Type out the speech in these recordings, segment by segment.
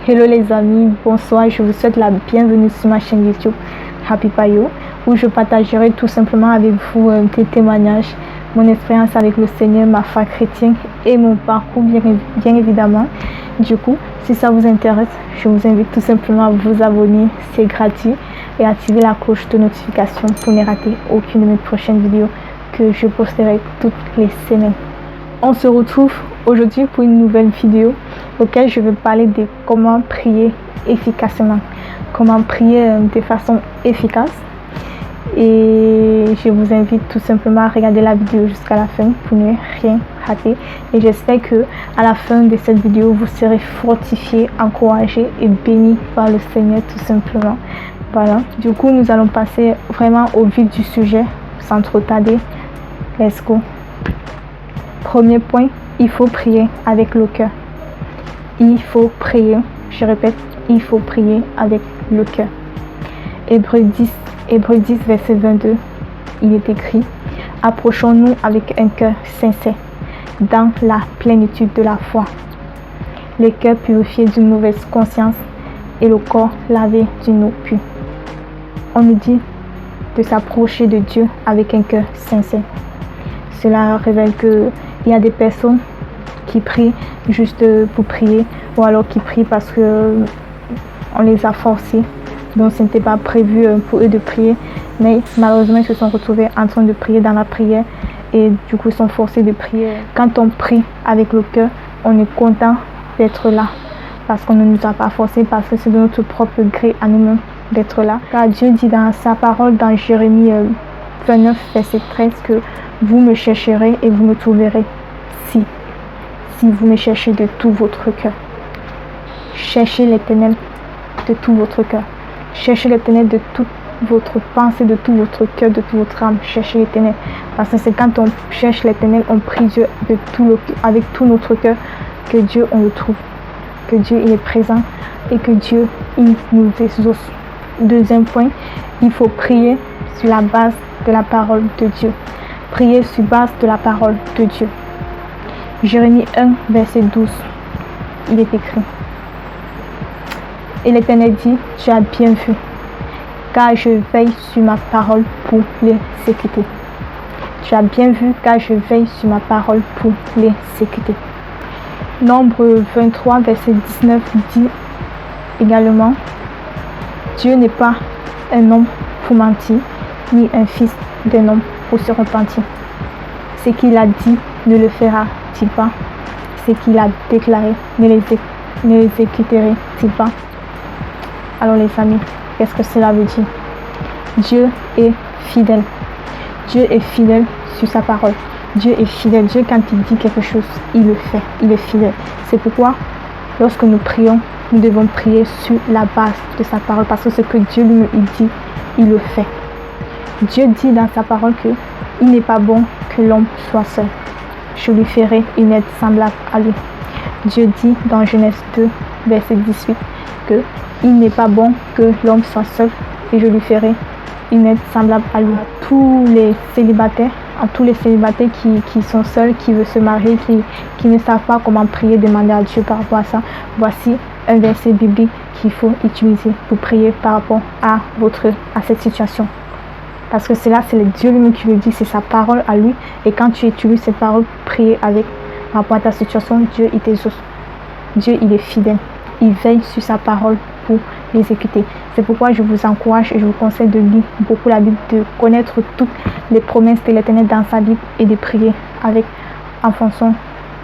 Hello les amis, bonsoir, je vous souhaite la bienvenue sur ma chaîne YouTube Happy Payo, où je partagerai tout simplement avec vous des témoignages, mon expérience avec le Seigneur, ma foi chrétienne et mon parcours bien évidemment. Du coup, si ça vous intéresse, je vous invite tout simplement à vous abonner, c'est gratuit, et activer la cloche de notification pour ne rater aucune de mes prochaines vidéos que je posterai toutes les semaines. On se retrouve aujourd'hui pour une nouvelle vidéo auquel je vais parler de comment prier efficacement, comment prier de façon efficace. Et je vous invite tout simplement à regarder la vidéo jusqu'à la fin pour ne rien rater. Et j'espère que à la fin de cette vidéo, vous serez fortifiés, encouragés et bénis par le Seigneur tout simplement. Voilà, du coup nous allons passer vraiment au vif du sujet sans trop tarder. Let's go. Premier point, il faut prier avec le cœur. Il faut prier, je répète, il faut prier avec le cœur. Hébreux 10, verset 22, il est écrit: approchons-nous avec un cœur sincère, dans la plénitude de la foi. Les cœurs purifiés d'une mauvaise conscience et le corps lavé d'une eau pure. On nous dit de s'approcher de Dieu avec un cœur sincère. Cela révèle qu'il y a des personnes qui prient juste pour prier, ou alors qui prient parce qu'on les a forcés. Donc ce n'était pas prévu pour eux de prier, mais malheureusement ils se sont retrouvés en train de prier dans la prière et du coup ils sont forcés de prier. Quand on prie avec le cœur, on est content d'être là parce qu'on ne nous a pas forcés, parce que c'est de notre propre gré à nous-mêmes d'être là. Car Dieu dit dans sa parole dans Jérémie 29 verset 13 que vous me chercherez et vous me trouverez si vous me cherchez de tout votre cœur. Cherchez l'Éternel de tout votre cœur. Cherchez l'Éternel de toute votre pensée, de tout votre cœur, de toute votre âme. Cherchez l'Éternel. Parce que c'est quand on cherche l'Éternel, on prie Dieu avec tout notre cœur, que Dieu on le trouve. Que Dieu il est présent et que Dieu il nous exauce. Deuxième point, il faut prier sur la base de la parole de Dieu. Prier sur base de la parole de Dieu. Jérémie 1, verset 12, il est écrit: et l'Éternel dit, tu as bien vu, car je veille sur ma parole pour l'exécuter. Tu as bien vu, car je veille sur ma parole pour l'exécuter. Nombre 23, verset 19 dit également: Dieu n'est pas un homme pour mentir, ni un fils d'un homme pour se repentir. Ce qu'il a dit ne le fera-t-il pas? Ce qu'il a déclaré ne l'exécutera-t-il pas? Alors les amis, qu'est-ce que cela veut dire? Dieu est fidèle. Dieu est fidèle sur sa parole. Dieu est fidèle. Dieu, quand il dit quelque chose, il le fait. Il est fidèle. C'est pourquoi, lorsque nous prions, nous devons prier sur la base de sa parole. Parce que ce que Dieu lui dit, il le fait. Dieu dit dans sa parole que il n'est pas bon que l'homme soit seul. Je lui ferai une aide semblable à lui. Dieu dit dans Genèse 2, verset 18, que il n'est pas bon que l'homme soit seul et je lui ferai une aide semblable à lui. À tous les célibataires qui sont seuls, qui veulent se marier, qui ne savent pas comment prier, demander à Dieu par rapport à ça, voici un verset biblique qu'il faut utiliser pour prier par rapport à cette situation. Parce que cela, c'est le Dieu lui-même qui le dit, c'est sa parole à lui. Et quand tu utilises cette parole pour prier avec par rapport à ta situation, Dieu il t'exauce. Dieu il est fidèle. Il veille sur sa parole pour l'exécuter. C'est pourquoi je vous encourage et je vous conseille de lire beaucoup la Bible, de connaître toutes les promesses de l'Éternel dans sa Bible et de prier avec en fonction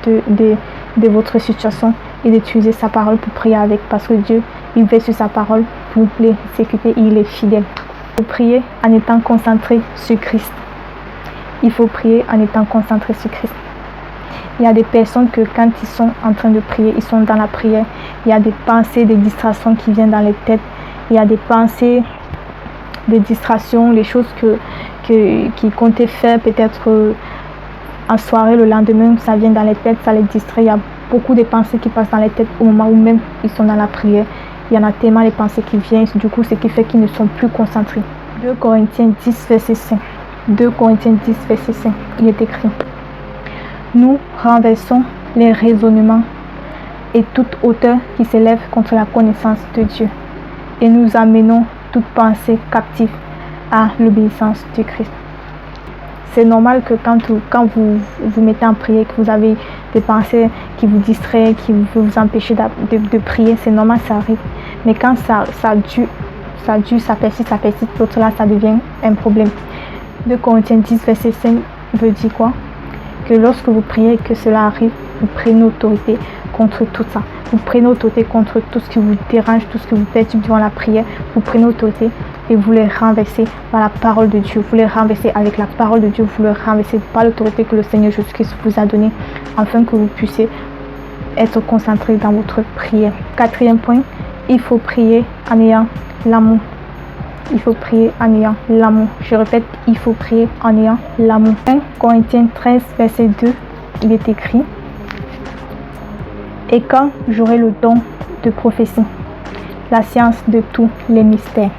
de votre situation et d'utiliser sa parole pour prier avec. Parce que Dieu il veille sur sa parole pour l'exécuter. Il est fidèle. Il faut prier en étant concentré sur Christ. Il faut prier en étant concentré sur Christ. Il y a des personnes que quand ils sont en train de prier, ils sont dans la prière. Il y a des pensées, des distractions qui viennent dans les têtes. Il y a des pensées, des distractions, les choses qu'ils comptaient faire peut-être en soirée, le lendemain, ça vient dans les têtes, ça les distrait. Il y a beaucoup de pensées qui passent dans les têtes au moment où même ils sont dans la prière. Il y en a tellement de pensées qui viennent, du coup, ce qui fait qu'ils ne sont plus concentrés. 2 Corinthiens 10, verset 5. 2 Corinthiens 10, verset 5. Il est écrit: nous renversons les raisonnements et toute hauteur qui s'élève contre la connaissance de Dieu. Et nous amenons toute pensée captive à l'obéissance du Christ. C'est normal que quand vous vous mettez en prière, que vous avez des pensées qui vous distraient, qui vous empêcher de prier, c'est normal, ça arrive. Mais quand ça persiste, l'autre là, ça devient un problème. 2 Corinthiens 10, verset 5 veut dire quoi? Que lorsque vous priez et que cela arrive, vous prenez autorité contre tout ça. Vous prenez autorité contre tout ce qui vous dérange, tout ce qui vous perturbe durant la prière. Vous prenez autorité et vous les renversez par la parole de Dieu. Vous les renversez avec la parole de Dieu. Vous les renversez par l'autorité que le Seigneur Jésus-Christ vous a donnée, afin que vous puissiez être concentré dans votre prière. 4e point, il faut prier en ayant l'amour. Il faut prier en ayant l'amour. Je répète, il faut prier en ayant l'amour. 1 Corinthiens 13, verset 2, il est écrit: et quand j'aurai le don de prophétie, la science de tous les mystères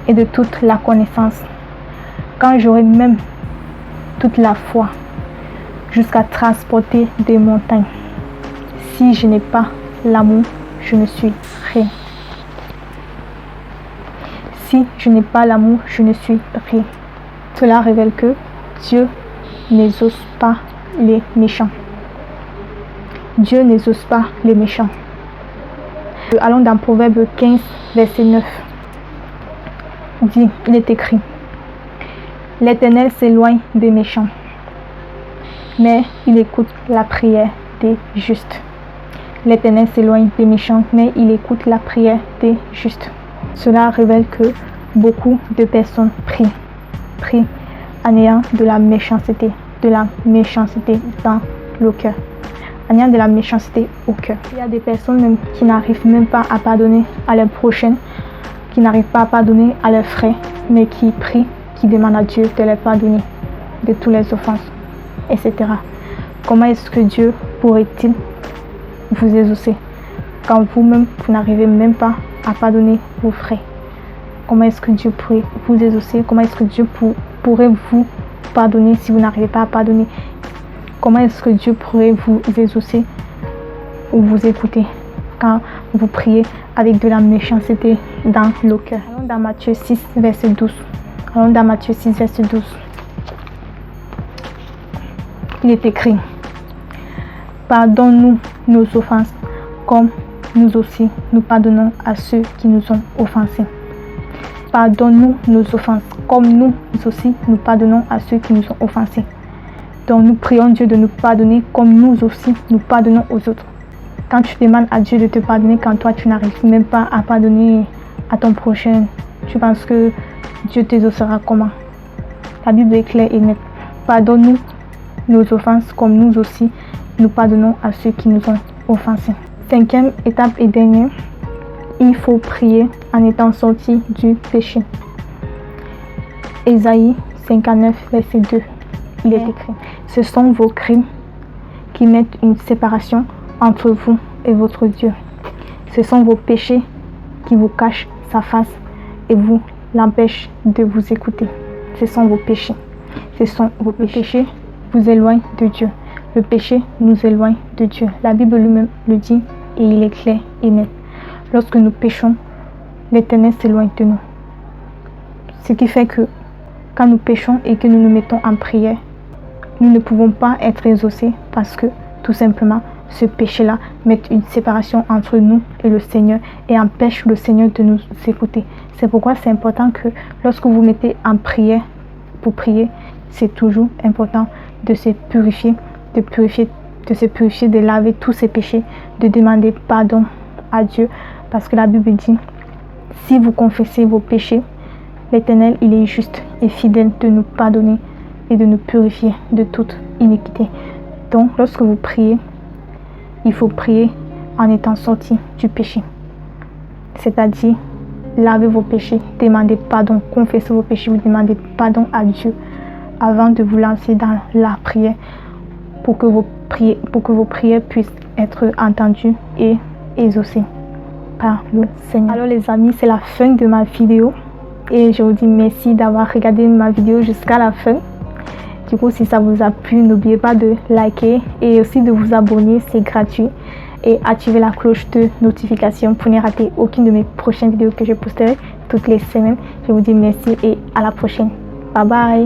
et de toute la connaissance, quand j'aurai même toute la foi jusqu'à transporter des montagnes, si je n'ai pas l'amour, je ne suis rien. Si je n'ai pas l'amour, je ne suis rien. Cela révèle que Dieu n'exauce pas les méchants. Dieu n'exauce pas les méchants. Allons dans Proverbe 15, verset 9. Il est écrit: l'Éternel s'éloigne des méchants, mais il écoute la prière des justes. L'Éternel s'éloigne des méchants, mais il écoute la prière des justes. Cela révèle que beaucoup de personnes prient en ayant de la méchanceté dans le cœur. En ayant de la méchanceté au cœur. Il y a des personnes même qui n'arrivent même pas à pardonner à leurs prochains, qui n'arrivent pas à pardonner à leurs frères, mais qui prient, qui demandent à Dieu de les pardonner de toutes les offenses, etc. Comment est-ce que Dieu pourrait-il vous exaucer quand vous-même, vous n'arrivez même pas à pardonner vos frères? Comment est-ce que Dieu pourrait vous exaucer? Comment est-ce que Dieu pourrait vous pardonner si vous n'arrivez pas à pardonner? Comment est-ce que Dieu pourrait vous exaucer ou vous écouter quand vous priez avec de la méchanceté dans le cœur? Allons dans Matthieu 6, verset 12. Allons dans Matthieu 6, verset 12. Il est écrit: pardonne-nous nos offenses, comme nous aussi nous pardonnons à ceux qui nous ont offensés. Pardonne-nous nos offenses, comme nous aussi nous pardonnons à ceux qui nous ont offensés. Donc nous prions Dieu de nous pardonner comme nous aussi nous pardonnons aux autres. Quand tu demandes à Dieu de te pardonner, quand toi tu n'arrives même pas à pardonner à ton prochain, tu penses que Dieu t'exaucera comment? La Bible est claire et nette. Pardonne-nous nos offenses comme nous aussi nous pardonnons à ceux qui nous ont offensés. 5e étape et dernière, il faut prier en étant sorti du péché. Ésaïe 59, verset 2. Il est écrit: ce sont vos crimes qui mettent une séparation entre vous et votre Dieu. Ce sont vos péchés qui vous cachent sa face et vous l'empêchent de vous écouter. Ce sont vos péchés. Ce sont vos péchés vous éloignent de Dieu. Le péché nous éloigne de Dieu. La Bible lui-même le dit et il est clair et net. Lorsque nous péchons, l'Éternel s'éloigne de nous. Ce qui fait que quand nous péchons et que nous nous mettons en prière, nous ne pouvons pas être exaucés parce que tout simplement ce péché-là met une séparation entre nous et le Seigneur et empêche le Seigneur de nous écouter. C'est pourquoi c'est important que lorsque vous mettez en prière pour prier, c'est toujours important de se purifier, de laver tous ces péchés, de demander pardon à Dieu, parce que la Bible dit: si vous confessez vos péchés, l'Éternel, il est juste et fidèle de nous pardonner et de nous purifier de toute iniquité. Donc, lorsque vous priez, il faut prier en étant sorti du péché. C'est-à-dire, lavez vos péchés, demandez pardon, confessez vos péchés, vous demandez pardon à Dieu avant de vous lancer dans la prière pour que vos prières puissent être entendues et exaucées par le Seigneur. Alors les amis, c'est la fin de ma vidéo et je vous dis merci d'avoir regardé ma vidéo jusqu'à la fin. Du coup, si ça vous a plu, n'oubliez pas de liker et aussi de vous abonner, c'est gratuit. et activez la cloche de notification pour ne rater aucune de mes prochaines vidéos que je posterai toutes les semaines. Je vous dis merci et à la prochaine. Bye bye.